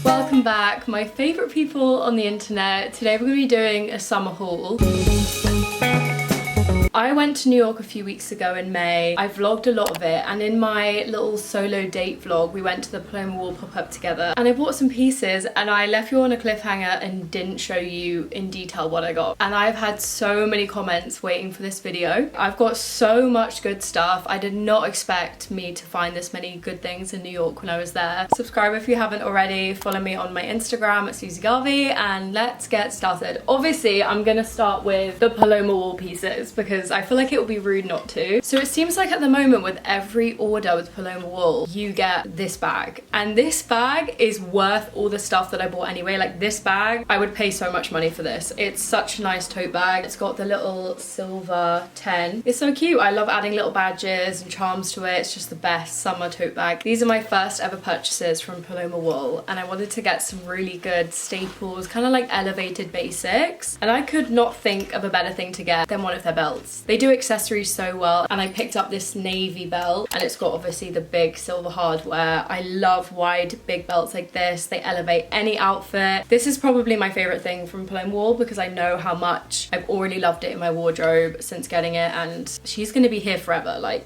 Welcome back, my favourite people on the internet. Today we're going to be doing a summer haul. I went to New York a few weeks ago in May. I vlogged a lot of it, and in my little solo date vlog we went to the Paloma Wool pop-up together, and I bought some pieces and I left you on a cliffhanger and didn't show you in detail what I got. And I've had so many comments waiting for this video. I've got so much good stuff. I did not expect me to find this many good things in New York when I was there. Subscribe if you haven't already, follow me on my Instagram at Susielola, and let's get started. Obviously I'm gonna start with the Paloma Wool pieces because I feel like it would be rude not to. So it seems like at the moment with every order with Paloma Wool, you get this bag. And this bag is worth all the stuff that I bought anyway. Like this bag, I would pay so much money for this. It's such a nice tote bag. It's got the little silver 10. It's so cute. I love adding little badges and charms to it. It's just the best summer tote bag. These are my first ever purchases from Paloma Wool, and I wanted to get some really good staples, kind of like elevated basics. And I could not think of a better thing to get than one of their belts. They do accessories so well, and I picked up this navy belt, and it's got obviously the big silver hardware. I love wide big belts like this. They elevate any outfit. This is probably my favorite thing from Paloma Wool because I know how much I've already loved it in my wardrobe since getting it, and she's gonna be here forever. Like,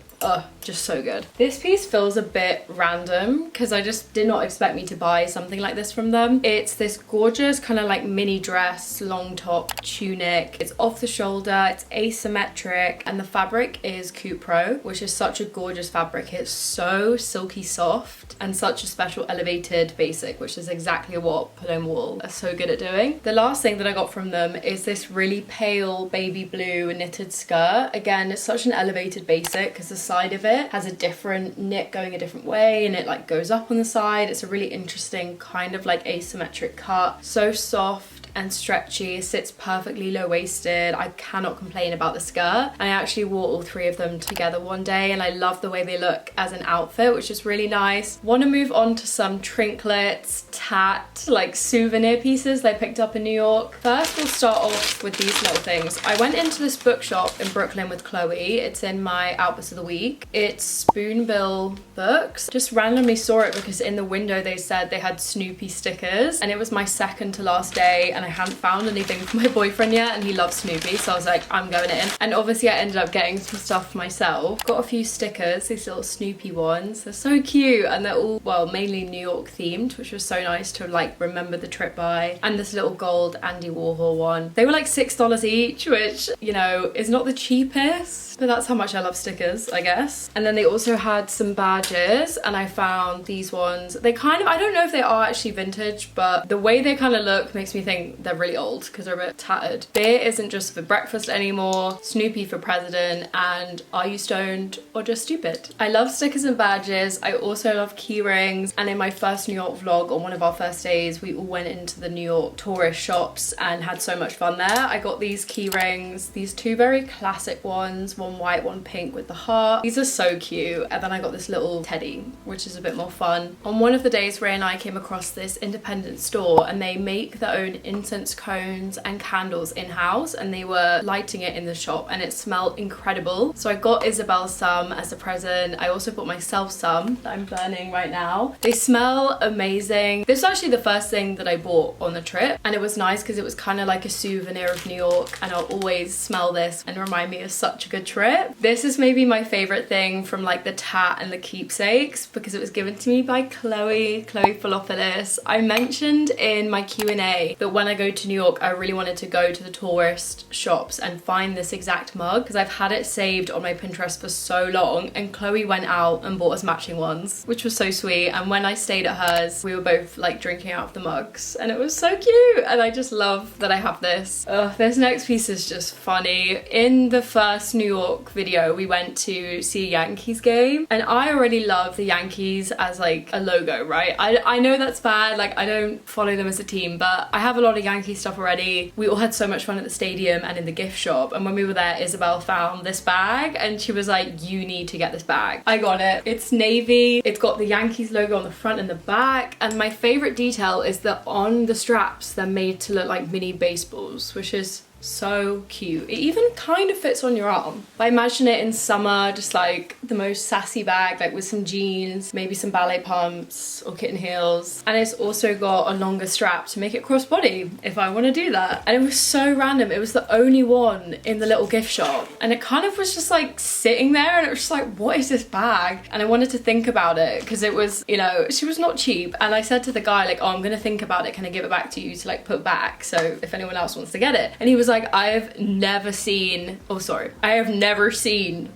just so good. This piece feels a bit random because I just did not expect me to buy something like this from them. It's this gorgeous kind of like mini dress, long top tunic. It's off the shoulder, it's asymmetric, and the fabric is Cupro, which is such a gorgeous fabric. It's so silky soft and such a special elevated basic, which is exactly what Paloma Wool are so good at doing. The last thing that I got from them is this really pale baby blue knitted skirt. Again, it's such an elevated basic because the side of it has a different knit going a different way, and it like goes up on the side. It's a really interesting kind of like asymmetric cut. So soft and stretchy, it sits perfectly low-waisted. I cannot complain about the skirt. I actually wore all three of them together one day, and I love the way they look as an outfit, which is really nice. Want to move on to some trinkets, tat, like souvenir pieces they picked up in New York. First, we'll start off with these little things. I went into this bookshop in Brooklyn with Chloe. It's in my outfits of the week. It's Spoonbill Books. Just randomly saw it because in the window they said they had Snoopy stickers, and it was my second to last day, and I hadn't found anything for my boyfriend yet, and he loves Snoopy, so I was like, I'm going in. And obviously I ended up getting some stuff for myself. Got a few stickers, these little Snoopy ones. They're so cute, and they're all, well, mainly New York themed, which was so nice to like remember the trip by. And this little gold Andy Warhol one. They were like $6 each, which, you know, is not the cheapest, but that's how much I love stickers, I guess. And then they also had some badges, and I found these ones. They kind of, I don't know if they are actually vintage, but the way they kind of look makes me think they're really old because they're a bit tattered. Beer isn't just for breakfast anymore, Snoopy for president, and are you stoned or just stupid? I love stickers and badges. I also love key rings, and in my first New York vlog on one of our first days, we all went into the New York tourist shops and had so much fun there. I got these key rings, these two very classic ones, one white, one pink with the heart. These are so cute. And then I got this little teddy, which is a bit more fun. On one of the days, Ray and I came across this independent store, and they make their own incense cones and candles in-house, and they were lighting it in the shop, and it smelled incredible. So I got Isabel some as a present. I also bought myself some that I'm burning right now. They smell amazing. This was actually the first thing that I bought on the trip, and it was nice because it was kind of like a souvenir of New York, and I'll always smell this and remind me of such a good trip. This is maybe my favorite thing from like the tat and the keepsakes because it was given to me by Chloe Philopoulos. I mentioned in my Q&A that when I go to New York, I really wanted to go to the tourist shops and find this exact mug because I've had it saved on my Pinterest for so long, and Chloe went out and bought us matching ones, which was so sweet. And when I stayed at hers, we were both like drinking out of the mugs, and it was so cute, and I just love that I have this. This next piece is just funny. In the first New York video, we went to see a Yankees game, and I already love the Yankees as like a logo, right? I know that's bad, like I don't follow them as a team, but I have a lot of Yankee stuff already. We all had so much fun at the stadium and in the gift shop, and when we were there, Isabel found this bag and she was like, you need to get this bag. I got it. It's navy, it's got the Yankees logo on the front and the back, and my favorite detail is that on the straps they're made to look like mini baseballs, which is So cute. It even kind of fits on your arm. I imagine it in summer, just like the most sassy bag, like with some jeans, maybe some ballet pumps or kitten heels. And it's also got a longer strap to make it crossbody if I want to do that. And it was so random. It was the only one in the little gift shop. And it kind of was just like sitting there, and it was just like, what is this bag? And I wanted to think about it because it was, you know, she was not cheap. And I said to the guy, like, oh, I'm gonna think about it. Can I give it back to you to like put back? So if anyone else wants to get it. And he was like, I have never seen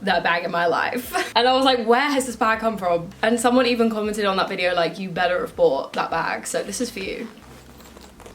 that bag in my life. And I was like, where has this bag come from? And someone even commented on that video like, you better have bought that bag, so this is for you.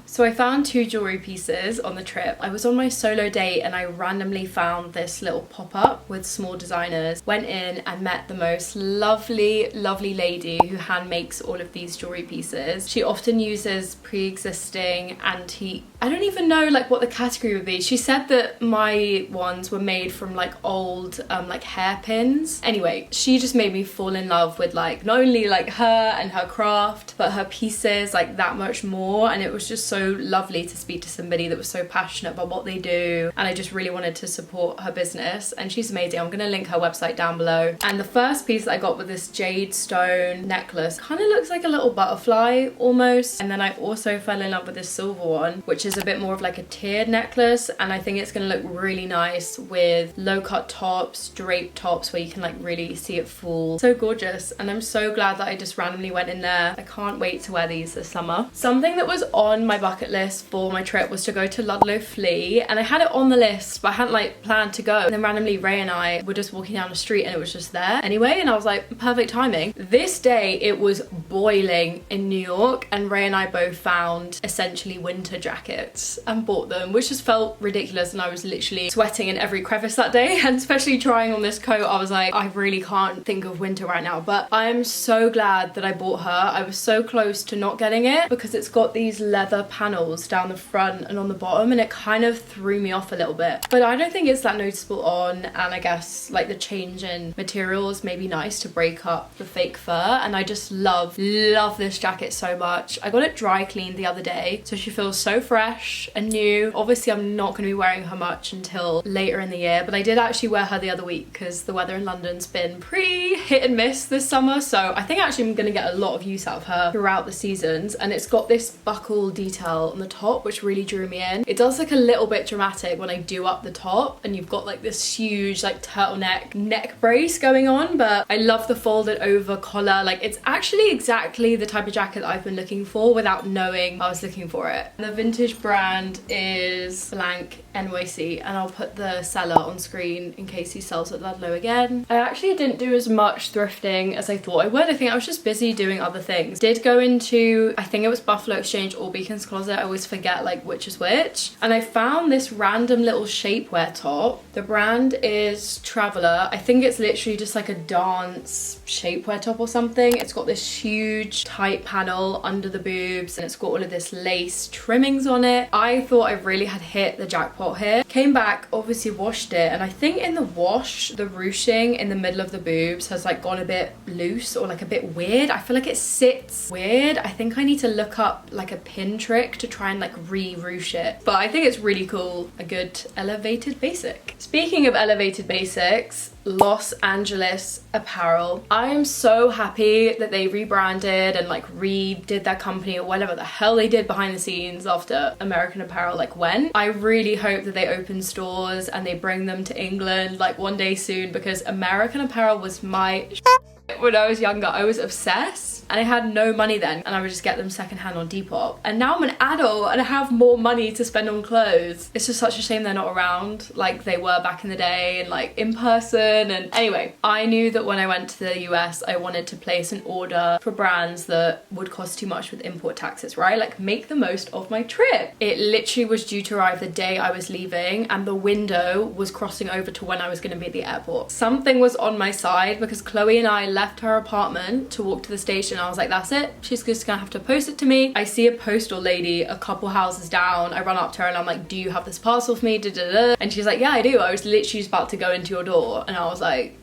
So I found 2 jewelry pieces on the trip. I was on my solo date and I randomly found this little pop-up with small designers. Went in and met the most lovely, lovely lady who hand makes all of these jewelry pieces. She often uses pre-existing antique, I don't even know like what the category would be. She said that my ones were made from like old like hairpins. Anyway, she just made me fall in love with like not only like her and her craft, but her pieces like that much more. And it was just so lovely to speak to somebody that was so passionate about what they do, and I just really wanted to support her business, and she's amazing. I'm gonna link her website down below. And the first piece that I got with this jade stone necklace kind of looks like a little butterfly almost, and then I also fell in love with this silver one, which is a bit more of like a tiered necklace, and I think it's gonna look really nice with low cut tops, draped tops where you can like really see it full. So gorgeous, and I'm so glad that I just randomly went in there. I can't wait to wear these this summer. Something that was on my bucket list for my trip was to go to Ludlow Flea, and I had it on the list but I hadn't like planned to go, and then randomly Ray and I were just walking down the street and it was just there anyway, and I was like, perfect timing. This day it was boiling in New York, and Ray and I both found essentially winter jackets and bought them, which just felt ridiculous, and I was literally sweating in every crevice that day. And especially trying on this coat, I was like, I really can't think of winter right now. But I am so glad that I bought her. I was so close to not getting it because it's got these leather panels down the front and on the bottom, and it kind of threw me off a little bit, but I don't think it's that noticeable on. And I guess like the change in materials may be nice to break up the fake fur, and I just love this jacket so much. I got it dry cleaned the other day, so she feels so fresh and new. Obviously I'm not going to be wearing her much until later in the year, but I did actually wear her the other week because the weather in London's been pretty hit and miss this summer, so I think actually I'm going to get a lot of use out of her throughout the seasons. And it's got this buckle detail on the top which really drew me in. It does look a little bit dramatic when I do up the top, and you've got like this huge like turtleneck neck brace going on, but I love the folded over collar. Like it's actually exactly the type of jacket that I've been looking for without knowing I was looking for it. The vintage brand is blank NYC, and I'll put the seller on screen in case he sells at Ludlow again. I actually didn't do as much thrifting as I thought I would. I think I was just busy doing other things. Did go into, I think it was Buffalo Exchange or Beacon's Closet, I always forget like which is which, and I found this random little shapewear top. The brand is Traveler. I think it's literally just like a dance shapewear top or something. It's got this huge tight panel under the boobs, and it's got all of this lace trimmings on it. I thought I really had hit the jackpot here. Came back, obviously washed it, and I think in the wash the ruching in the middle of the boobs has like gone a bit loose or like a bit weird. I feel like it sits weird. I think I need to look up like a pin trick to try and like re-ruche it, but I think it's really cool. A good elevated basic. Speaking of elevated basics, Los Angeles Apparel. I am so happy that they rebranded and like redid their company or whatever the hell they did behind the scenes after American Apparel like went. I really hope that they open stores and they bring them to England like one day soon, because American Apparel was my when I was younger. I was obsessed, and I had no money then, and I would just get them secondhand on Depop. And now I'm an adult and I have more money to spend on clothes. It's just such a shame they're not around like they were back in the day and like in person. And anyway, I knew that when I went to the US I wanted to place an order for brands that would cost too much with import taxes, right? Like make the most of my trip. It literally was due to arrive the day I was leaving, and the window was crossing over to when I was going to be at the airport. Something was on my side because Chloe and I left her apartment to walk to the station. I was like, that's it, she's just gonna have to post it to me. I see a postal lady a couple houses down. I run up to her and I'm like, do you have this parcel for me? Da, da, da. And she's like, yeah, I do. I was literally just about to go into your door. And I was like,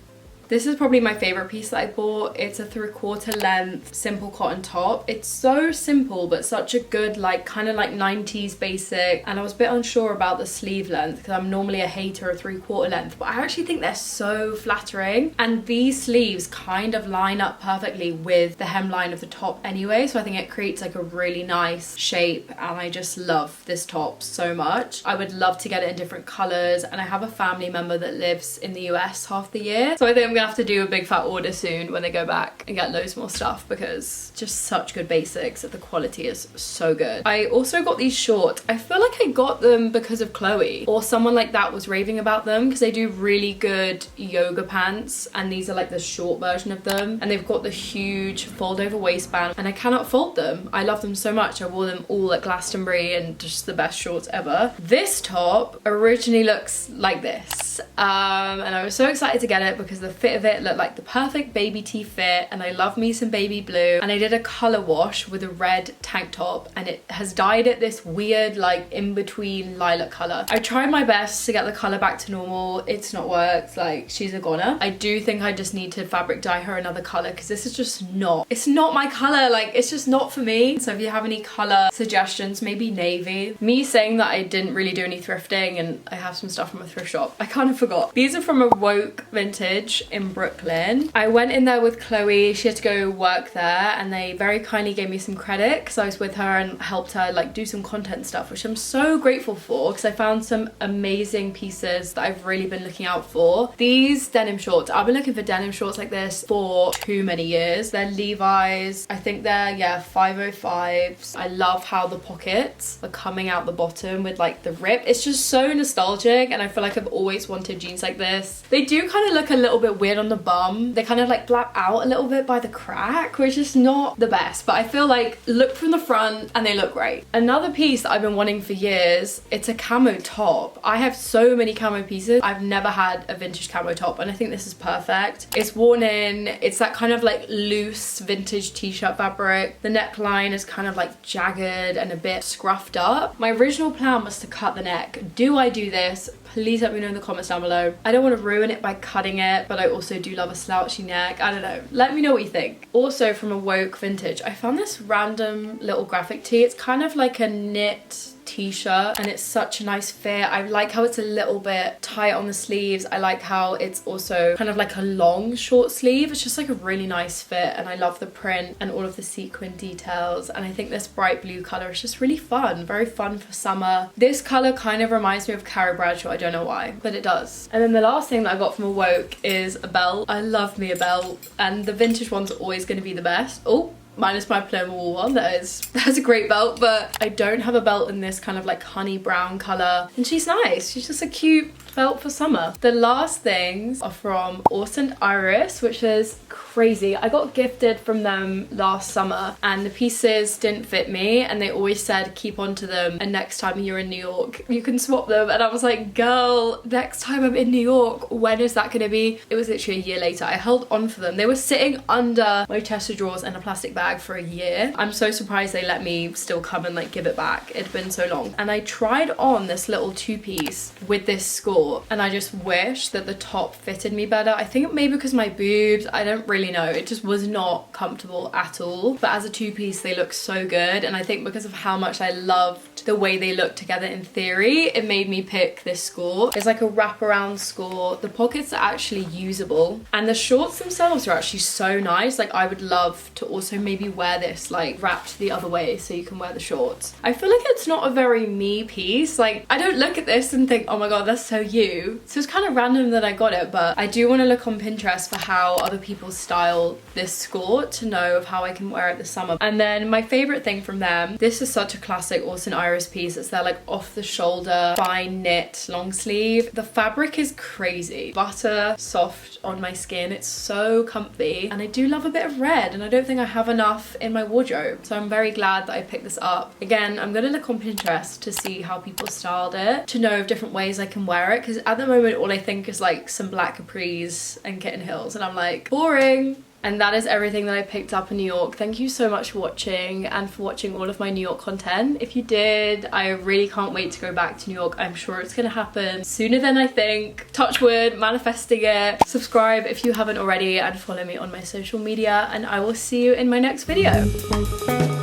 This is probably my favorite piece that I bought. It's a 3/4 length simple cotton top. It's so simple but such a good like kind of like 90s basic, and I was a bit unsure about the sleeve length because I'm normally a hater of 3/4 length, but I actually think they're so flattering, and these sleeves kind of line up perfectly with the hemline of the top anyway, so I think it creates like a really nice shape, and I just love this top so much. I would love to get it in different colors, and I have a family member that lives in the US half the year, so I think I'm gonna have to do a big fat order soon when they go back and get loads more stuff, because just such good basics that the quality is so good. I also got these shorts. I feel like I got them because of Chloe or someone like that was raving about them, because they do really good yoga pants, and these are like the short version of them, and they've got the huge fold over waistband, and I cannot fold them. I love them so much. I wore them all at Glastonbury, and just the best shorts ever. This top originally looks like this, and I was so excited to get it because the fit of it looked like the perfect baby tee fit, and I love me some baby blue, and I did a color wash with a red tank top, and it has dyed it this weird like in between lilac color. I tried my best to get the color back to normal. It's not worked. Like, she's a goner. I do think I just need to fabric dye her another color, because this is just not, it's not my color. Like, it's just not for me. So if you have any color suggestions, maybe navy. Me saying that I didn't really do any thrifting, and I have some stuff from a thrift shop, I kind of forgot. These are from Awoke Vintage in Brooklyn. I went in there with Chloe. She had to go work there, and they very kindly gave me some credit because I was with her and helped her like do some content stuff, which I'm so grateful for, because I found some amazing pieces that I've really been looking out for. These denim shorts, I've been looking for denim shorts like this for too many years. They're Levi's. I think they're, yeah, 505s. I love how the pockets are coming out the bottom with like the rip. It's just so nostalgic, and I feel like I've always wanted jeans like this. They do kind of look a little bit weird on the bum. They kind of like flap out a little bit by the crack, which is not the best, but I feel like look from the front and they look great. Another piece that I've been wanting for years, it's a camo top. I have so many camo pieces. I've never had a vintage camo top, and I think this is perfect. It's worn in, it's that kind of like loose vintage t-shirt fabric. The neckline is kind of like jagged and a bit scruffed up. My original plan was to cut the neck. Do I do this? Please let me know in the comments down below. I don't want to ruin it by cutting it, but I also do love a slouchy neck. I don't know. Let me know what you think. Also from Awoke Vintage, I found this random little graphic tee. It's kind of like a knit t-shirt, and it's such a nice fit. I like how it's a little bit tight on the sleeves. I like how it's also kind of like a long short sleeve. It's just like a really nice fit, and I love the print and all of the sequin details, and I think this bright blue color is just really fun. Very fun for summer. This color kind of reminds me of Carrie Bradshaw. I don't know why, but it does. And then the last thing that I got from Awoke is a belt. I love me a belt, and the vintage ones are always going to be the best. Oh, minus my Paloma Wool one. That's a great belt, but I don't have a belt in this kind of like honey brown color, and she's nice. She's just a cute belt for summer. The last things are from Orseund Iris, which is crazy. I got gifted from them last summer, and the pieces didn't fit me, and they always said keep on to them, and next time you're in New York you can swap them. And I was like, girl, next time I'm in New York, when is that gonna be? It was literally a year later. I held on for them. They were sitting under my chest of drawers in a plastic bag for a year. I'm so surprised they let me still come and like give it back. It'd been so long. And I tried on this little two-piece with this skort, and I just wish that the top fitted me better. I think maybe because my boobs, I don't really know. It just was not comfortable at all. But as a two-piece, they look so good, and I think because of how much I loved the way they look together in theory, it made me pick this skort. It's like a wraparound skort. The pockets are actually usable, and the shorts themselves are actually so nice. Like, I would love to also maybe wear this like wrapped the other way so you can wear the shorts. I feel like it's not a very me piece. Like, I don't look at this and think, oh my god, that's so you. So it's kind of random that I got it, but I do want to look on Pinterest for how other people style this skort to know of how I can wear it this summer. And then my favorite thing from them, this is such a classic Orseund Iris piece. It's their like off the shoulder fine knit long sleeve. The fabric is crazy, butter soft on my skin. It's so comfy, and I do love a bit of red, and I don't think I have enough in my wardrobe, so I'm very glad that I picked this up. Again, I'm gonna look on Pinterest to see how people styled it, to know of different ways I can wear it, because at the moment all I think is like some black capris and kitten heels, and I'm like, boring. And that is everything that I picked up in New York. Thank you so much for watching and for watching all of my New York content. If you did, I really can't wait to go back to New York. I'm sure it's gonna happen sooner than I think. Touch wood, manifesting it. Subscribe if you haven't already and follow me on my social media, and I will see you in my next video.